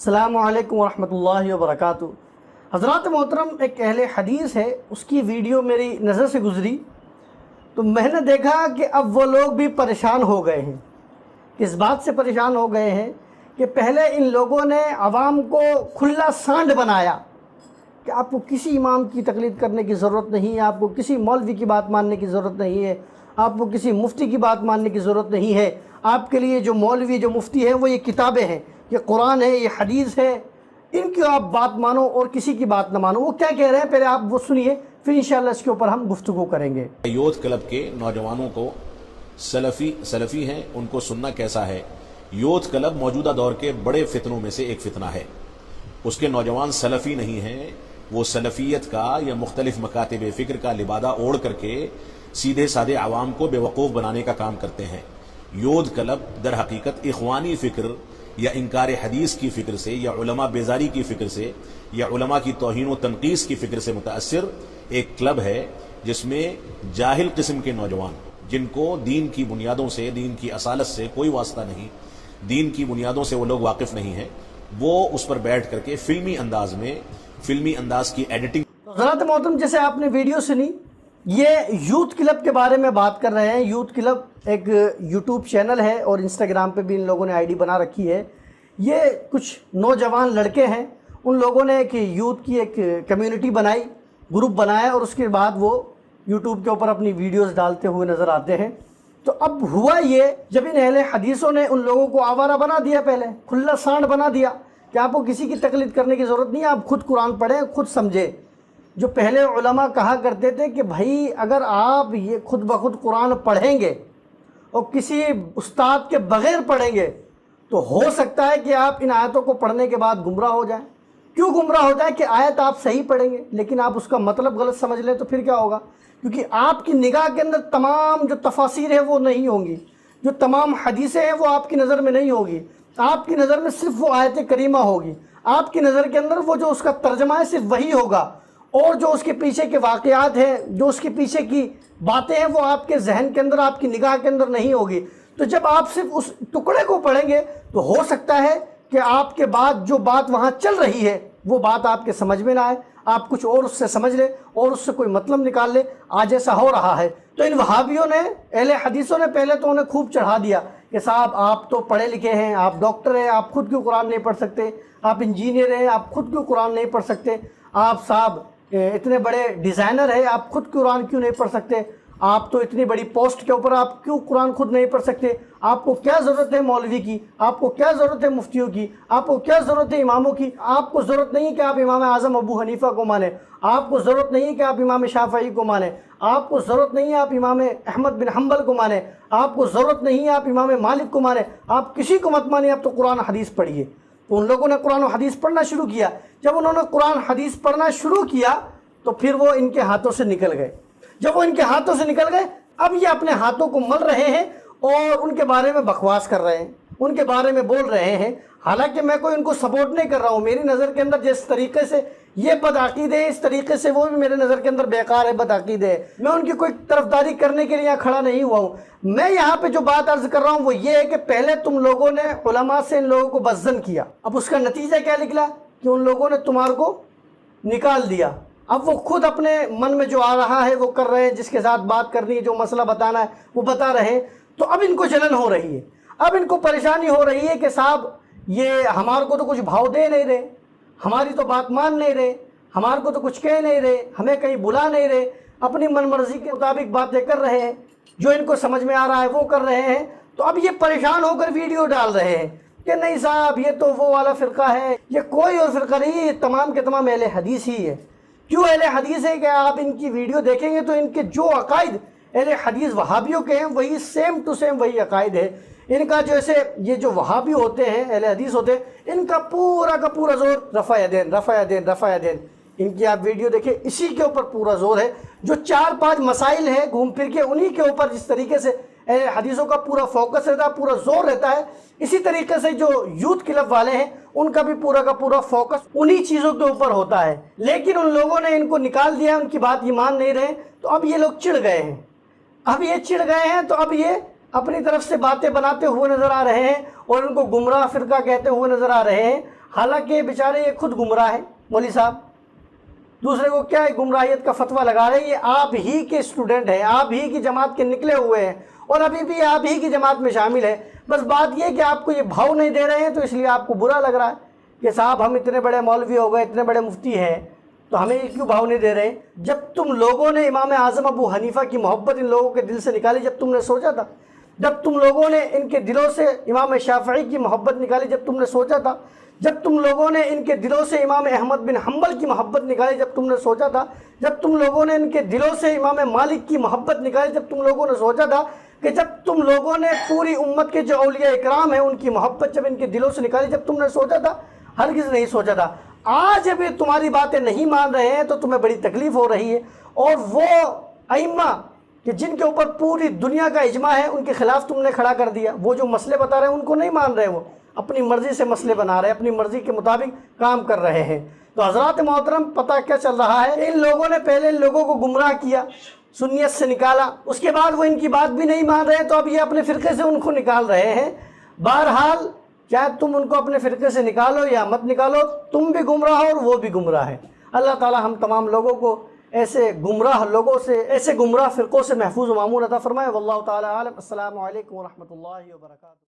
السلام علیکم ورحمۃ اللہ وبرکاتہ۔ حضرات محترم، ایک اہل حدیث ہے، اس کی ویڈیو میری نظر سے گزری تو میں نے دیکھا کہ اب وہ لوگ بھی پریشان ہو گئے ہیں۔ اس بات سے پریشان ہو گئے ہیں کہ پہلے ان لوگوں نے عوام کو کھلا سانڈ بنایا کہ آپ کو کسی امام کی تقلید کرنے کی ضرورت نہیں ہے، آپ کو کسی مولوی کی بات ماننے کی ضرورت نہیں ہے، آپ کو کسی مفتی کی بات ماننے کی ضرورت نہیں ہے۔ آپ کے لیے جو مولوی جو مفتی ہے وہ یہ کتابیں ہیں، یہ قرآن ہے، یہ حدیث ہے، ان کی آپ بات مانو اور کسی کی بات نہ مانو۔ وہ کیا کہہ رہے ہیں پہلے آپ وہ سنیے، پھر انشاءاللہ اس کے اوپر ہم گفتگو کریں گے۔ یوتھ کلب کے نوجوانوں کو سلفی ہیں، ان کو سننا کیسا ہے؟ یوتھ کلب موجودہ دور کے بڑے فتنوں میں سے ایک فتنہ ہے۔ اس کے نوجوان سلفی نہیں ہیں، وہ سلفیت کا یا مختلف مکاتب فکر کا لبادہ اوڑھ کر کے سیدھے سادے عوام کو بیوقوف بنانے کا کام کرتے ہیں۔ یوتھ کلب در حقیقت اخوانی فکر یا انکار حدیث کی فکر سے یا علماء بیزاری کی فکر سے یا علماء کی توہین و تنقیص کی فکر سے متاثر ایک کلب ہے، جس میں جاہل قسم کے نوجوان جن کو دین کی بنیادوں سے، دین کی اصالت سے کوئی واسطہ نہیں، دین کی بنیادوں سے وہ لوگ واقف نہیں ہیں، وہ اس پر بیٹھ کر کے فلمی انداز کی ایڈیٹنگ۔ حضرات محترم، جیسے آپ نے ویڈیو سنی، یہ یوتھ کلب کے بارے میں بات کر رہے ہیں۔ یوتھ کلب ایک یوٹیوب چینل ہے اور انسٹاگرام پہ بھی ان لوگوں نے آئی ڈی بنا رکھی ہے۔ یہ کچھ نوجوان لڑکے ہیں، ان لوگوں نے ایک یوتھ کی ایک کمیونٹی بنائی، گروپ بنایا، اور اس کے بعد وہ یوٹیوب کے اوپر اپنی ویڈیوز ڈالتے ہوئے نظر آتے ہیں۔ تو اب ہوا یہ، جب ان اہل حدیثوں نے ان لوگوں کو آوارہ بنا دیا، پہلے کھلا سانڈ بنا دیا کہ آپ کو کسی کی تقلید کرنے کی ضرورت نہیں ہے، آپ خود قرآن پڑھیں، خود سمجھیں۔ جو پہلے علماء کہا کرتے تھے کہ بھائی اگر آپ یہ خود بخود قرآن پڑھیں گے اور کسی استاد کے بغیر پڑھیں گے تو ہو سکتا ہے کہ آپ ان آیتوں کو پڑھنے کے بعد گمراہ ہو جائیں۔ کیوں گمراہ ہو جائیں؟ کہ آیت آپ صحیح پڑھیں گے لیکن آپ اس کا مطلب غلط سمجھ لیں تو پھر کیا ہوگا؟ کیونکہ آپ کی نگاہ کے اندر تمام جو تفاسیر ہیں وہ نہیں ہوں گی، جو تمام حدیثیں ہیں وہ آپ کی نظر میں نہیں ہوگی، آپ کی نظر میں صرف وہ آیت کریمہ ہوگی، آپ کی نظر کے اندر وہ جو اس کا ترجمہ ہے صرف وہی ہوگا، اور جو اس کے پیچھے کے واقعات ہیں، جو اس کے پیچھے کی باتیں ہیں، وہ آپ کے ذہن کے اندر، آپ کی نگاہ کے اندر نہیں ہوگی۔ تو جب آپ صرف اس ٹکڑے کو پڑھیں گے تو ہو سکتا ہے کہ آپ کے بعد جو بات وہاں چل رہی ہے وہ بات آپ کے سمجھ میں نہ آئے، آپ کچھ اور اس سے سمجھ لیں اور اس سے کوئی مطلب نکال لیں۔ آج ایسا ہو رہا ہے۔ تو ان وہابیوں نے، اہل حدیثوں نے پہلے تو انہیں خوب چڑھا دیا کہ صاحب آپ تو پڑھے لکھے ہیں، آپ ڈاکٹر ہیں، آپ خود کیوں قرآن نہیں پڑھ سکتے؟ آپ انجینئر ہیں، آپ خود کیوں قرآن نہیں پڑھ سکتے؟ آپ صاحب اتنے بڑے ڈیزائنر ہیں، آپ خود قرآن کیوں نہیں پڑھ سکتے؟ آپ تو اتنی بڑی پوسٹ کے اوپر آپ کیوں قرآن خود نہیں پڑھ سکتے؟ آپ کو کیا ضرورت ہے مولوی کی؟ آپ کو کیا ضرورت ہے مفتیوں کی؟ آپ کو کیا ضرورت ہے اماموں کی؟ آپ کو ضرورت نہیں کہ آپ امام اعظم ابو حنیفہ کو مانیں، آپ کو ضرورت نہیں کہ آپ امام شافعی کو مانیں، آپ کو ضرورت نہیں ہے آپ امام احمد بن حنبل کو مانیں، آپ کو ضرورت نہیں ہے آپ امام مالک کو مانیں، آپ کسی کو مت مانیں، آپ تو قرآن حدیث پڑھیے۔ تو ان لوگوں نے قرآن و حدیث پڑھنا شروع کیا۔ جب انہوں نے قرآن حدیث پڑھنا شروع کیا تو پھر وہ ان کے ہاتھوں سے نکل گئے۔ جب وہ ان کے ہاتھوں سے نکل گئے، اب یہ اپنے ہاتھوں کو مل رہے ہیں اور ان کے بارے میں بکواس کر رہے ہیں، ان کے بارے میں بول رہے ہیں۔ حالانکہ میں کوئی ان کو سپورٹ نہیں کر رہا ہوں، میری نظر کے اندر جس طریقے سے یہ بدعقید ہے، اس طریقے سے وہ بھی میرے نظر کے اندر بیکار ہے، بدعقید ہے۔ میں ان کی کوئی طرفداری کرنے کے لیے یہاں کھڑا نہیں ہوا ہوں۔ میں یہاں پہ جو بات عرض کر رہا ہوں وہ یہ ہے کہ پہلے تم لوگوں نے علماء سے ان لوگوں کو بدظن کیا، اب اس کا نتیجہ کیا نکلا کہ ان لوگوں نے تمہارے کو نکال دیا۔ اب وہ خود اپنے من میں جو آ رہا ہے وہ کر رہے ہیں، جس کے ساتھ بات کرنی ہے، جو مسئلہ بتانا ہے وہ بتا رہے ہیں۔ تو اب ان کو جلن ہو رہی ہے، اب ان کو پریشانی ہو رہی ہے کہ صاحب یہ ہمارے کو تو کچھ بھاؤ دے نہیں رہے، ہماری تو بات مان نہیں رہے، ہمارے کو تو کچھ کہہ نہیں رہے، ہمیں کہیں بلا نہیں رہے، اپنی من مرضی کے مطابق باتیں کر رہے ہیں، جو ان کو سمجھ میں آ رہا ہے وہ کر رہے ہیں۔ تو اب یہ پریشان ہو کر ویڈیو ڈال رہے ہیں کہ نہیں صاحب یہ تو وہ والا فرقہ ہے، یہ کوئی اور فرقہ نہیں ہے، یہ تمام کے تمام اہل حدیث ہی ہے۔ کیوں اہل حدیث ہے کہ آپ ان کی ویڈیو دیکھیں گے تو ان کے جو عقائد اہل حدیث وہابیوں کے ہیں وہی سیم ٹو سیم وہی عقائد ہے ان کا۔ جیسے یہ جو وہابی ہوتے ہیں، اہل حدیث ہوتے ہیں، ان کا پورا زور رفع یدین رفع یدین رفع یدین۔ ان کی آپ ویڈیو دیکھیں، اسی کے اوپر پورا زور ہے۔ جو 4-5 مسائل ہیں گھوم پھر کے انہی کے اوپر جس طریقے سے اہل حدیثوں کا پورا فوکس رہتا ہے، پورا زور رہتا ہے، اسی طریقے سے جو یوتھ کلب والے ہیں ان کا بھی پورا کا پورا فوکس انہی چیزوں کے اوپر ہوتا ہے۔ لیکن ان لوگوں نے ان کو نکال دیا، ان کی بات یہ مان نہیں رہے، تو اب یہ لوگ چڑ گئے ہیں۔ اب یہ چڑ گئے ہیں تو اب یہ اپنی طرف سے باتیں بناتے ہوئے نظر آ رہے ہیں اور ان کو گمراہ فرقہ کہتے ہوئے نظر آ رہے ہیں۔ حالانکہ بیچارے یہ خود گمراہ ہیں مولوی صاحب، دوسرے کو کیا گمراہیت کا فتویٰ لگا رہے ہیں۔ یہ آپ ہی کے اسٹوڈنٹ ہیں، آپ ہی کی جماعت کے نکلے ہوئے ہیں اور ابھی بھی آپ ہی کی جماعت میں شامل ہے۔ بس بات یہ کہ آپ کو یہ بھاؤ نہیں دے رہے ہیں تو اس لیے آپ کو برا لگ رہا ہے کہ صاحب ہم اتنے بڑے مولوی ہو گئے، اتنے بڑے مفتی ہیں تو ہمیں کیوں بھاؤ نہیں دے رہے؟ جب تم لوگوں نے امام اعظم ابو حنیفہ کی محبت ان لوگوں کے دل سے نکالی، جب تم نے سوچا تھا؟ جب تم لوگوں نے ان کے دلوں سے امام شافعی کی محبت نکالی، جب تم نے سوچا تھا؟ جب تم لوگوں نے ان کے دلوں سے امام احمد بن حنبل کی محبت نکالی، جب تم نے سوچا تھا؟ جب تم لوگوں نے ان کے دلوں سے امام مالک کی محبت نکالی، جب تم لوگوں نے سوچا تھا؟ کہ جب تم لوگوں نے پوری امت کے جو اولیاء اکرام ہیں ان کی محبت جب ان کے دلوں سے نکالی، جب تم نے سوچا تھا؟ ہرگز نہیں سوچا تھا۔ آج ابھی تمہاری باتیں نہیں مان رہے ہیں تو تمہیں بڑی تکلیف ہو رہی ہے، اور وہ ائمہ کہ جن کے اوپر پوری دنیا کا اجماع ہے ان کے خلاف تم نے کھڑا کر دیا۔ وہ جو مسئلے بتا رہے ہیں ان کو نہیں مان رہے، وہ اپنی مرضی سے مسئلے بنا رہے ہیں، اپنی مرضی کے مطابق کام کر رہے ہیں۔ تو حضرات محترم، پتہ کیا چل رہا ہے؟ ان لوگوں نے پہلے ان لوگوں کو گمراہ کیا، سنیت سے نکالا، اس کے بعد وہ ان کی بات بھی نہیں مان رہے تو اب یہ اپنے فرقے سے ان کو نکال رہے ہیں۔ بہرحال چاہے تم ان کو اپنے فرقے سے نکالو یا مت نکالو، تم بھی گمراہ ہو اور وہ بھی گمراہ ہے۔ اللہ تعالی ہم تمام لوگوں کو ایسے گمراہ لوگوں سے، ایسے گمراہ فرقوں سے محفوظ و مامون عطا فرمائے۔ واللہ تعالی عالم۔ السلام علیکم ورحمۃ اللہ وبرکاتہ۔